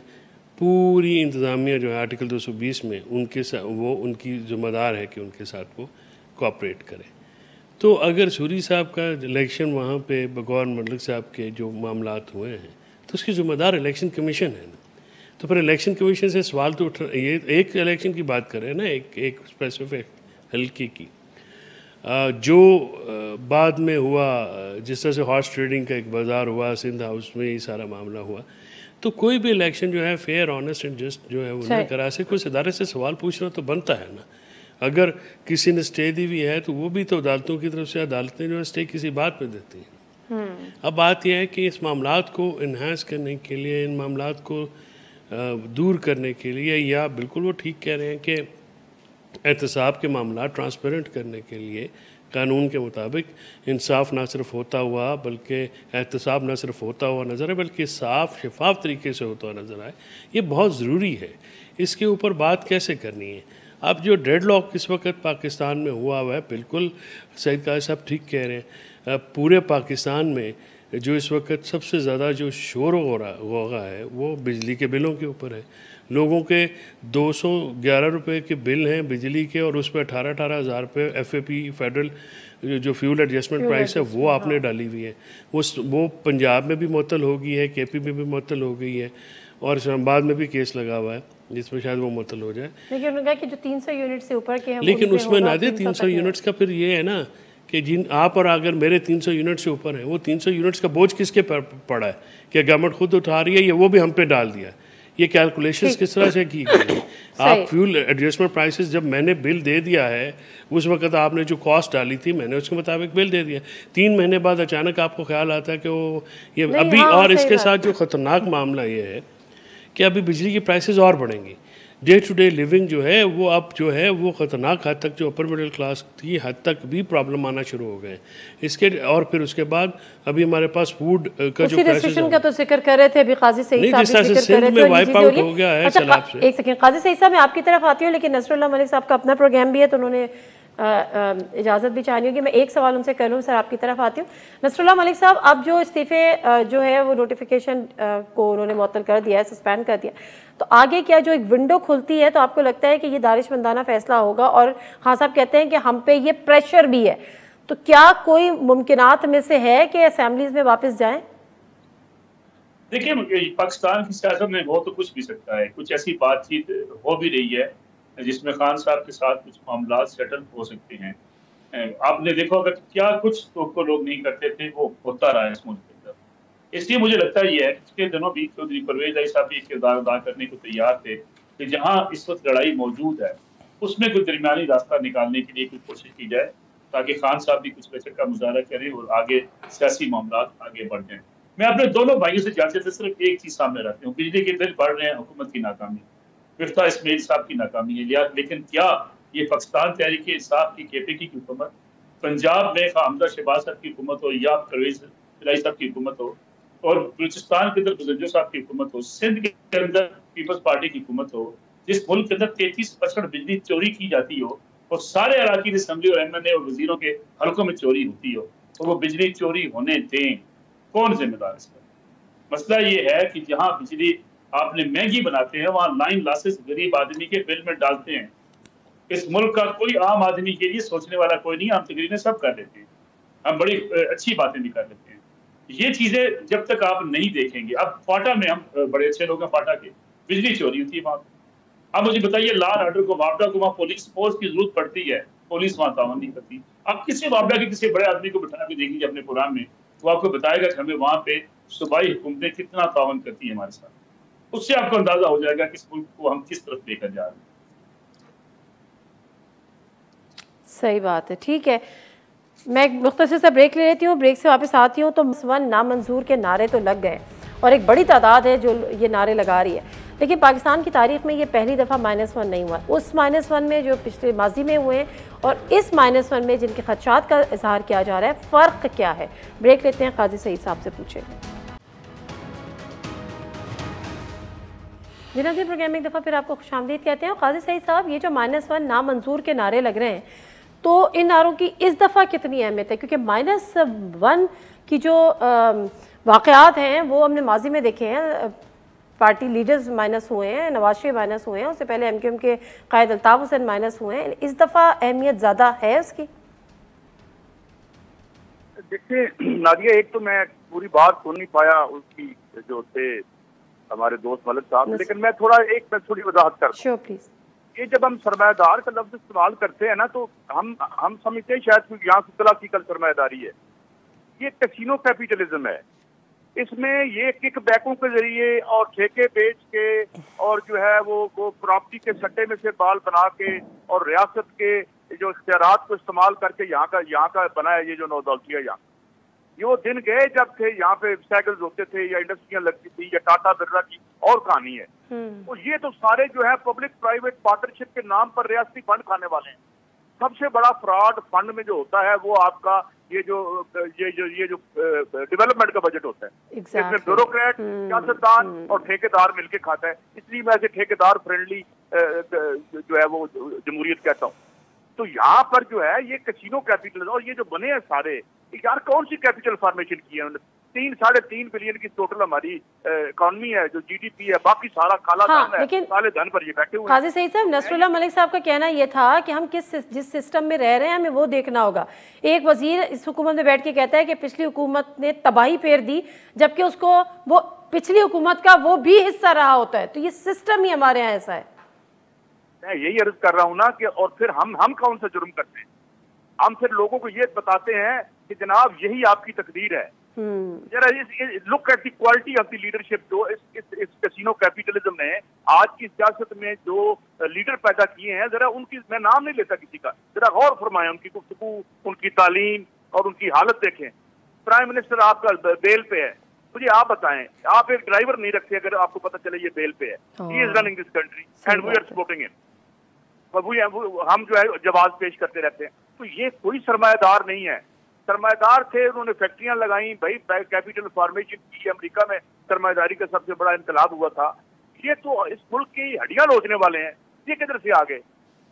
पूरी इंतज़ामिया जो है, आर्टिकल 220 में उनके साथ वो उनकी जिम्मेदार है कि उनके साथ वो कोऑपरेट करें। तो अगर सूरी साहब का इलेक्शन वहाँ पे बगौर मलिक साहब के जो मामलात हुए हैं तो उसकी जिम्मेदार इलेक्शन कमीशन है ना। तो फिर इलेक्शन कमीशन से सवाल तो उठ, ये एक इलेक्शन की बात करें ना, एक स्पेसिफिक हल्के की, जो बाद में हुआ, जिस तरह से हॉर्स ट्रेडिंग का एक बाज़ार हुआ, सिंध हाउस में ये सारा मामला हुआ, तो कोई भी इलेक्शन जो है फेयर ऑनेस्ट एंड जस्ट जो है उन्हें करा से कुछ इदारे से सवाल पूछना तो बनता है ना। अगर किसी ने स्टे दी हुई है तो वो भी तो अदालतों की तरफ से, अदालतें जो है स्टे किसी बात पे देती हैं। अब बात यह है कि इस मामलात को इन्हांस करने के लिए, इन मामलात को दूर करने के लिए, या बिल्कुल वो ठीक कह रहे हैं कि एहतसाब के मामला ट्रांसपेरेंट करने के लिए कानून के मुताबिक इंसाफ ना सिर्फ होता हुआ बल्कि एहतसाब ना सिर्फ होता हुआ नज़र आए बल्कि साफ़ शफाफ तरीके से होता हुआ नज़र आए, ये बहुत ज़रूरी है। इसके ऊपर बात कैसे करनी है? अब जो डेडलॉक इस वक्त पाकिस्तान में हुआ है, बिल्कुल सईद काज़ी साहब ठीक कह रहे हैं, पूरे पाकिस्तान में जो इस वक्त सबसे ज़्यादा जो शोर हो रहा है वो बिजली के बिलों के ऊपर है। लोगों के 211 रुपए के बिल हैं बिजली के और उस पर 18,000 रुपये FAP फेडरल जो फ्यूल एडजस्टमेंट प्राइस है वो आपने डाली हुई है, वो पंजाब में भी मुअत्तल हो गई है, KP में भी मुअत्तल हो गई है, और इस्लामाबाद में भी केस लगा हुआ है जिसमें शायद वो मुअत्तल हो जाए। लेकिन उन्होंने कहा कि जो 300 यूनिट से ऊपर के हैं, लेकिन उसमें ना दे 300 यूनिट्स का फिर ये है ना कि जिन आप और अगर मेरे 300 यूनिट से ऊपर हैं, वो 300 यूनिट्स का बोझ किसके पर पड़ा है? क्या गवर्नमेंट खुद उठा रही है या वो भी हम पे डाल दिया? ये कैलकुलेशंस किस तरह से की गई है? आप फ्यूल एडजस्टमेंट प्राइसेस जब मैंने बिल दे दिया है, उस वक्त आपने जो कॉस्ट डाली थी मैंने उसके मुताबिक बिल दे दिया। 3 महीने बाद अचानक आपको ख्याल आता है कि वो ये अभी, और इसके साथ जो ख़तरनाक मामला ये है कि अभी बिजली की प्राइसेस और बढ़ेंगी। डे टू डे लिविंग जो है वो अब जो है वो ख़तरनाक हद तक, जो अपर मिडिल क्लास थी हद तक भी प्रॉब्लम आना शुरू हो गए इसके। और फिर उसके बाद अभी हमारे पास फूड का जो रेस्ट्रिक्शन का तो जिक्र कर रहे थे अभी काजी सईद साहब, जिस तरह से वाइप आउट हो गया है सैलाब से। एक सेकंड काजी सईद साहब, मैं आपकी तरफ आती हूँ, लेकिन नसरुल्लाह मलिक साहब का अपना प्रोग्राम भी है तो उन्होंने इजाज़त भी चाहनी होगी। मैं एक सवाल उनसे कर लूँ, सर आपकी तरफ आती हूँ। नसरुल्लाह मलिक साहब, अब जो इस्तीफ़े जो है वो नोटिफिकेशन को उन्होंने मुअत्तल कर दिया है, सस्पेंड कर दिया, तो आगे क्या जो एक विंडो खुलती है, तो आपको लगता है कि ये दानिशमंदाना फैसला होगा? और खान साहब कहते हैं कि हम पे ये प्रेशर भी है, तो क्या कोई मुमकिनात में से है कि असेंबलीज में वापस जाएं? देखिए, पाकिस्तान की सियासत में हो तो कुछ भी सकता है। कुछ ऐसी बातचीत हो भी रही है जिसमें खान साहब के साथ कुछ मामला सेटल हो सकते हैं। आपने देखा होगा कि क्या कुछ तो लोग नहीं करते थे, वो होता रहा है इस मुल्क के अंदर। इसलिए मुझे लगता है ये है, पिछले दिनों भी चौधरी परवेज अली साहब भी किरदार अदा करने को तैयार थे कि जहाँ इस वक्त लड़ाई मौजूद है उसमें कोई दरमियानी रास्ता निकालने के लिए कुछ कोशिश की जाए, ताकि खान साहब भी कुछ प्रेशर का मुजाहरा करें और आगे सियासी मामला आगे बढ़ जाएं। मैं अपने दोनों भाइयों से जानते थे सिर्फ एक चीज सामने रखती हूँ, बिजली के बिल बढ़ रहे हैं, हुकूमत की नाकामी, मिफ्ता इस्माइल साहब की नाकामी है। लेकिन क्या ये पाकिस्तान तहरीक इंसाफ की KPK की हुकूमत, पंजाब में हमजा शहबाज साहब की हुकूमत हो या परवेज इलाही साहब की हुकूमत हो, और बलूचिस्तान के अंदर बुजुर्ग साहब की हुकूमत हो, सिंध के अंदर पीपल्स पार्टी की हुकूमत हो, जिस मुल्क के अंदर 33% बिजली चोरी की जाती हो और सारे अराकीन असेंबली और MNA और वजीरों के हल्कों में चोरी होती हो, तो वो बिजली चोरी होने दें? कौन जिम्मेदार इसका? मसला ये है कि जहाँ बिजली आपने महंगी बनाते हैं, वहाँ लाइन लॉसेस गरीब आदमी के बिल में डालते हैं। इस मुल्क का कोई आम आदमी के लिए सोचने वाला कोई नहीं, हम तकरीरें सब कर लेते हैं, हम बड़ी अच्छी बातें भी कर लेते हैं। ये चीजें जब तक आप नहीं देखेंगे, अब फाटा में हम बड़े अच्छे लोग हैं, फाटा के बिजली चोरी होती है वहाँ पे। अब मुझे बताइए, लॉ एंड ऑर्डर को वापडा को वहाँ पुलिस फोर्स की जरूरत पड़ती है, पुलिस वहाँ तावन नहीं करती। आप किसी वापडा के किसी बड़े आदमी को बिठा के देखिए अपने प्रोग्राम में, वो आपको बताएगा कि हमें वहाँ पे सूबाई हुकूमतें कितना तावन करती है हमारे साथ। उससे आपको अंदाजा हो जाएगा कि इस मुल्क को हम किस तरफ लेकर जा रहे हैं। सही बात है, ठीक है। मैं एक मुख्तसर सा ब्रेक ले लेती हूँ, ब्रेक से वापस आती हूँ। तो वन नामंजूर के नारे तो लग गए और एक बड़ी तादाद है जो ये नारे लगा रही है, लेकिन पाकिस्तान की तारीख में ये पहली दफ़ा -1 नहीं हुआ। उस -1 में जो पिछले माजी में हुए और इस -1 में जिनके खदशात का इजहार किया जा रहा है, फ़र्क क्या है? ब्रेक लेते हैं, काजी सईद साहब से पूछेंगे। जी प्रोग्राम में एक दफ़ा फिर आपको खुशामदीद कहते हैं। काजी सईद साहब, ये जो -1 नामंजूर के नारे लग रहे हैं, तो इन नारों की इस दफ़ा कितनी अहमियत है? क्योंकि -1 की जो वाक़यात हैं वो हमने माजी में देखे हैं, पार्टी लीडर्स माइनस हुए हैं, नवाज शरीफ माइनस हुए हैं, उससे पहले MQM के कायद अल्ताफ हुसैन माइनस हुए हैं। इस दफ़ा अहमियत ज़्यादा है उसकी? देखिए नादिया, एक तो मैं पूरी बात सुन नहीं पाया उसकी, जो थे हमारे दोस्त मलिक साहब, लेकिन मैं थोड़ी वजाहत कर दूं। Sure please. ये जब हम सरमायादार का लफ्ज इस्तेमाल करते हैं ना, तो हम समझते हैं शायद यहाँ सुतला की कल सरमायादारी है। ये कैसीनो कैपिटलिज्म है। इसमें ये किक बैकों के जरिए और ठेके बेच के और जो है वो प्रॉपर्टी के सट्टे में से बाल बना के और रियासत के जो इख्तियारात को इस्तेमाल करके यहाँ का बना है ये जो नौदौलतिया। यहाँ ये वो दिन गए जब थे यहाँ पे साइकिल्स होते थे या इंडस्ट्रियां लगती थी या टाटा बिरला की और कहानी है। तो ये तो सारे जो है पब्लिक प्राइवेट पार्टनरशिप के नाम पर रियासती फंड खाने वाले हैं। सबसे बड़ा फ्रॉड फंड में जो होता है वो आपका ये जो डेवलपमेंट का बजट होता है। इसमें ब्यूरोक्रेट, सियासतदान और ठेकेदार मिलके खाता है। इसलिए मैं इसे ठेकेदार फ्रेंडली जो है वो जमहूरियत कहता हूँ। तो यहाँ पर जो है ये कैसीनो कैपिटल और ये जो बने हैं सारे, यार कौन सी कैपिटल फॉर्मेशन की है उन्होंने? 3-3.5 बिलियन की टोटल हमारी इकोनॉमी है, जो जीडीपी है, बाकी सारा काला धन है, लेकिन काले धन पर ये बैठे हुए हैं। काजी सईद साहब, नसरुल्लाह मलिक साहब का कहना ये था कि हम जिस सिस्टम में रह रहे हैं हमें वो देखना होगा। एक वजीर इस हुकूमत में बैठ के कहता है कि पिछली हुकूमत ने तबाही फेर दी, जबकि उसको वो पिछली हुकूमत का वो भी हिस्सा रहा होता है। तो ये सिस्टम ही हमारे यहाँ ऐसा है। मैं यही अर्ज कर रहा हूँ ना कि और फिर हम कौन सा जुर्म करते हैं? हम फिर लोगों को ये बताते हैं कि जनाब यही आपकी तकदीर है। जरा look at the quality of the leadership. जो इस कैसीनो कैपिटलिज्म ने आज की सियासत में जो लीडर पैदा किए हैं, जरा उनकी, मैं नाम नहीं लेता किसी का, जरा गौर फरमाएं उनकी गुफ्तगू, उनकी तालीम और उनकी हालत देखें। प्राइम मिनिस्टर आपका बेल पे है, मुझे आप बताएं, आप एक ड्राइवर नहीं रखते अगर आपको पता चले ये बेल पे है। He is running this country and we are supporting him. हम जो है जवाब पेश करते रहते हैं। तो ये कोई सरमायादार नहीं है। सरमायादार थे, उन्होंने फैक्ट्रियां लगाई, भाई कैपिटल फॉर्मेशन की। अमेरिका में सरमायादारी का सबसे बड़ा इनकलाब हुआ था। ये तो इस मुल्क की हड्डियां नोचने वाले हैं, ये किधर से आ गए?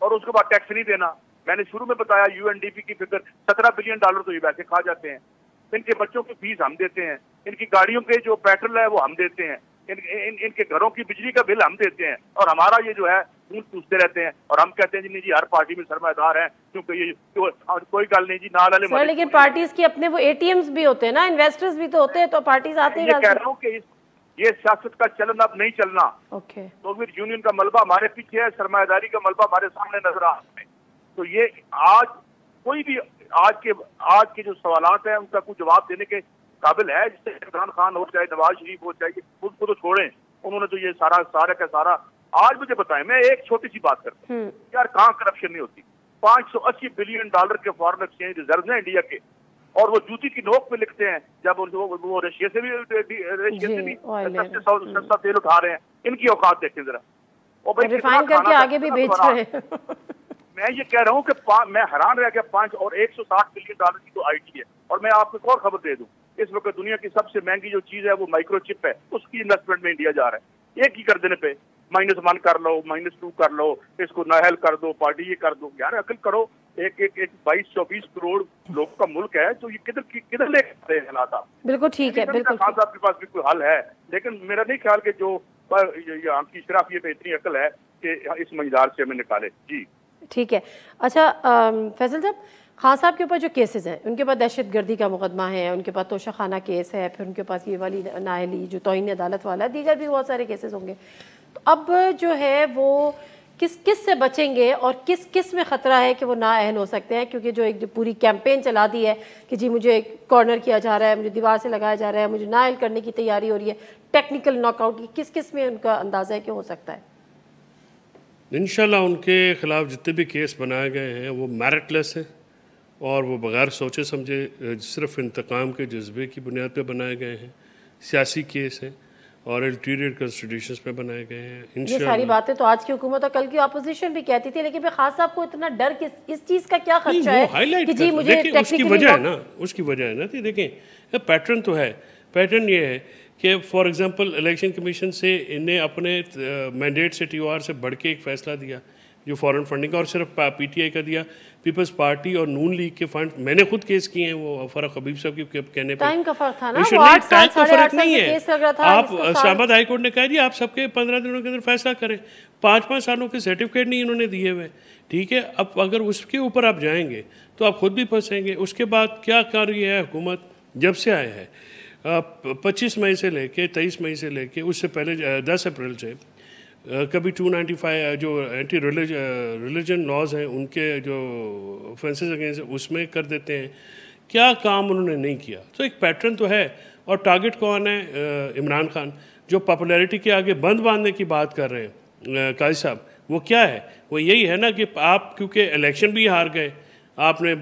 और उसके बाद टैक्स नहीं देना। मैंने शुरू में बताया यूएनडीपी की फिगर $17 बिलियन तो ये वैसे खा जाते हैं। इनके बच्चों की फीस हम देते हैं, इनकी गाड़ियों के जो पेट्रोल है वो हम देते हैं, इनके घरों की बिजली का बिल हम देते हैं, और हमारा ये जो है खून पूछते रहते हैं। और हम कहते हैं जी नहीं जी, हर पार्टी में सरमायादार है, क्योंकि ये कोई गल नहीं जी, ना वाले। लेकिन पार्टीज के अपने वो एटीएम्स भी होते हैं ना, इन्वेस्टर्स भी तो होते हैं, तो पार्टीज आते हैं। कह रहा हूँ कि ये सियासत का चलन अब नहीं चलना। सोवियत यूनियन का मलबा हमारे पीछे है, सरमायादारी का मलबा हमारे सामने नजर आ रहा है। तो ये आज कोई भी आज के जो सवालात हैं उनका कुछ जवाब देने के काबिल है। जैसे इमरान खान हो, चाहे नवाज शरीफ हो, चाहे उसको तो छोड़ें, उन्होंने तो ये सारा का सारा। आज मुझे बताएं, मैं एक छोटी सी बात करता हूँ यार, कहाँ करप्शन नहीं होती? $580 बिलियन के फॉरेन एक्सचेंज रिजर्व है इंडिया के, और वो जूती की नोक पे लिखते हैं जब वो रशिया से भी सस्ता तेल उठा रहे हैं। इनकी औकात देखें जरा, और रिफाइन करके आगे भी बेच रहे हैं। मैं ये कह रहा हूँ कि मैं हैरान रह गया। 160 बिलियन की तो आईटी है। और मैं आपको एक और खबर दे दूं, इस वक्त दुनिया की सबसे महंगी जो चीज है वो माइक्रोचिप है, उसकी इन्वेस्टमेंट में इंडिया जा रहा है। एक ही कर देने पे -1 कर लो, -2 कर लो, इसको नाहल कर दो, पार्टी ये कर दो। यार अकल करो, एक 22-24 करोड़ लोगों का मुल्क है, तो ये किधर ले गए हालात? बिल्कुल ठीक है, बिल्कुल खान साहब के पास भी कोई हल है, लेकिन मेरा नहीं ख्याल कि जो आपकी शराफियत पे इतनी अकल है कि इस मझदार से हमें निकाले। जी ठीक है। अच्छा फैसल साहब, खान साहब के ऊपर जो केसेस हैं, उनके पास दहशत गर्दी का मुकदमा है, उनके पास तोशाखाना केस है, फिर उनके पास ये वाली नाहली जो तौहीन अदालत वाला, दीगर भी बहुत सारे केसेस होंगे। तो अब जो है वो किस से बचेंगे और किस में ख़तरा है कि वो नाअहल हो सकते हैं? क्योंकि जो एक पूरी कैंपेन चला दी है कि जी मुझे कॉर्नर किया जा रहा है, मुझे दीवार से लगाया जा रहा है, मुझे नाअहल करने की तैयारी हो रही है, टेक्निकल नॉकआउट, किस में उनका अंदाज़ा है कि हो सकता है? इंशाल्लाह उनके ख़िलाफ़ जितने भी केस बनाए गए हैं वो मेरिटलेस हैं, और वो बग़ैर सोचे समझे सिर्फ इंतकाम के जज्बे की बुनियाद पे बनाए गए हैं। सियासी केस हैं और अल्टीरियर कॉन्स्टिट्यूशंस पे बनाए गए हैं। ये सारी बातें तो आज की हुकूमत और कल की अपोजिशन भी कहती थी, लेकिन फिर खास साहब को इतना डर इस चीज़ का क्या खर्चा है कि जी मुझे उसकी वजह है ना देखें, पैटर्न तो है। पैटर्न ये है कि फॉर एग्जांपल इलेक्शन कमीशन से इन्हें अपने मैंडेट से TOR से बढ़ के एक फ़ैसला दिया जो फॉरेन फंडिंग का, और सिर्फ PTI का दिया, पीपल्स पार्टी और नून लीग के फंड मैंने खुद केस किए हैं, वो फरक हबीब साहब के कहने पे टाइम का फर्क था ना, टाइम का फर्क नहीं है। आप इस्लामाबाद हाई कोर्ट ने कह दिया आप सबके 15 दिनों के अंदर फैसला करें। 5-5 सालों के सर्टिफिकेट नहीं इन्होंने दिए हुए, ठीक है। अब अगर उसके ऊपर आप जाएंगे तो आप खुद भी फंसेंगे। उसके बाद क्या कर रही है हुकूमत जब से आया है, 25 मई से लेके 23 मई से लेके उससे पहले 10 अप्रैल से कभी 295 जो एंटी रिलीजन लॉज हैं उनके जो ऑफेंसेस अगेंस्ट उसमें कर देते हैं। क्या काम उन्होंने नहीं किया? तो एक पैटर्न तो है। और टारगेट कौन है? इमरान खान, जो पॉपुलैरिटी के आगे बंद बांधने की बात कर रहे हैं काजी साहब। वो क्या है? वो यही है ना कि आप क्योंकि इलेक्शन भी हार गए आपने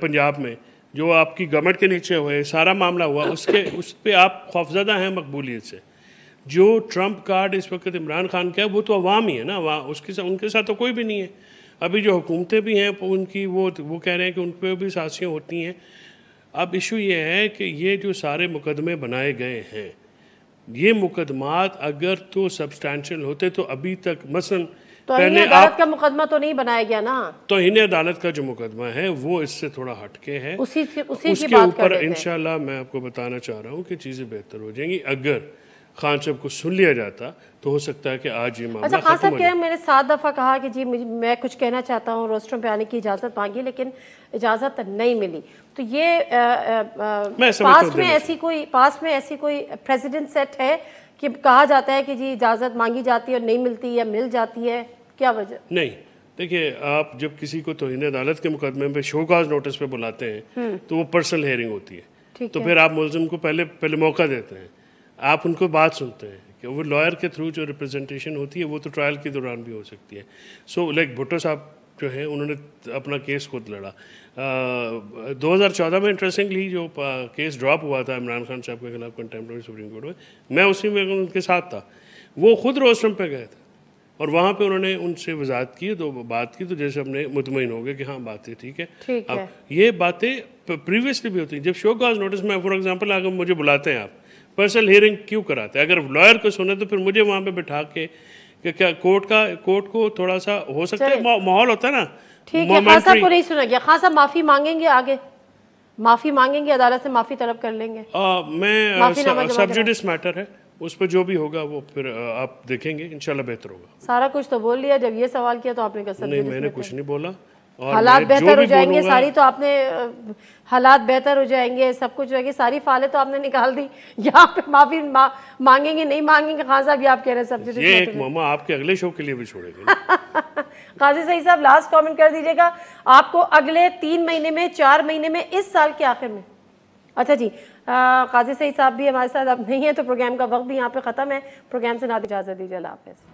पंजाब में, जो आपकी गवर्नमेंट के नीचे हुए सारा मामला हुआ, उस पर आप खौफजदा हैं मकबूलियत से। जो ट्रम्प कार्ड इस वक्त इमरान खान का है वो तो अवाम ही है ना, उनके साथ तो कोई भी नहीं है। अभी जो हुकूमतें भी हैं उनकी वो कह रहे हैं कि उन पर भी साजिशें होती हैं। अब इशू ये है कि ये जो सारे मुकदमे बनाए गए हैं, ये मुकदमात अगर तो सब्सटैंशियल होते तो अभी तक, मसलन तौहीन अदालत का मुकदमा तो नहीं बनाया गया ना? तौहीन अदालत का जो मुकदमा है वो इससे थोड़ा हटके है, उसी की उसके बात ऊपर कर रहे थे। इंशाल्लाह मैं आपको बताना चाह रहा हूँ कि चीज़ें बेहतर हो जाएंगी। अगर खान साहब को सुन लिया जाता तो हो सकता है कि आज ये मामला अच्छा, खान खत्म साहब हो कह जाए। मैंने 7 दफ़ा कहा कि जी मैं कुछ कहना चाहता हूँ, रोस्टरों पे आने की इजाज़त मांगी, लेकिन इजाज़त नहीं मिली। तो ये पास्ट में ऐसी कोई प्रेसिडेंट सेट है कि कहा जाता है कि जी इजाज़त मांगी जाती है और नहीं मिलती या मिल जाती है, क्या वजह? नहीं, देखिए, आप जब किसी को तौहीन अदालत के मुकदमे पे शोकाज नोटिस पे बुलाते हैं तो वो पर्सनल हेयरिंग होती है, तो फिर आप मुलजिम को पहले मौका देते हैं, आप उनको बात सुनते हैं कि वो लॉयर के थ्रू जो रिप्रेजेंटेशन होती है वो तो ट्रायल के दौरान भी हो सकती है। सो लाइक भुट्टो साहब जो है उन्होंने अपना केस खुद लड़ा। 2014 में इंटरेस्टिंगली जो केस ड्रॉप हुआ था इमरान खान साहब के खिलाफ कंटेम्प्ट सुप्रीम कोर्ट में, मैं उसी में उनके साथ था। वो खुद रोस्टरम पे गए थे और वहाँ पे उन्होंने उनसे वजाहत की, तो बात की, तो जैसे हमने मुतमईन हो गए कि हाँ बातें ठीक है। अब ये बातें प्रीवियसली भी होती हैं। जब शो कॉज नोटिस में फॉर एग्जांपल अगर मुझे बुलाते हैं, आप पर्सनल हियरिंग क्यों कराते हैं? अगर लॉयर को सुने तो फिर मुझे वहाँ पे बिठा के क्या कोर्ट को थोड़ा सा हो सकता है माहौल होता है ना। ठीक है, खान साहब को नहीं सुना गया, खान साहब माफी मांगेंगे, आगे माफी मांगेंगे, अदालत से माफी तलब कर लेंगे? मैं सब्जुडिस मैटर है, उस पर जो भी होगा वो फिर आप देखेंगे, इंशाल्लाह बेहतर होगा। सारा कुछ तो बोल लिया, जब ये सवाल किया तो आपने कहा नहीं, मैंने कुछ नहीं बोला। और हालात बेहतर हो जाएंगे, सारी तो आपने हालात बेहतर हो जाएंगे, सब कुछ हो जाएगी, सारी फाइलें तो आपने निकाल दी। यहाँ पे माफी मांगेंगे नहीं मांगेंगे, खान साहब ये आप कह रहे हैं सब ये एक मामा आपके अगले शो के लिए भी छोड़ेंगे। काजी सईद साहब लास्ट कमेंट कर दीजिएगा, आपको अगले 3 महीने में, 4 महीने में, इस साल के आखिर में। अच्छा जी, काजी सईद साहब भी हमारे साथ अब नहीं है, तो प्रोग्राम का वक्त भी यहाँ पे ख़त्म है। प्रोग्राम से नाते इजाज़त दीजिए, अल्लाह हाफ़िज़।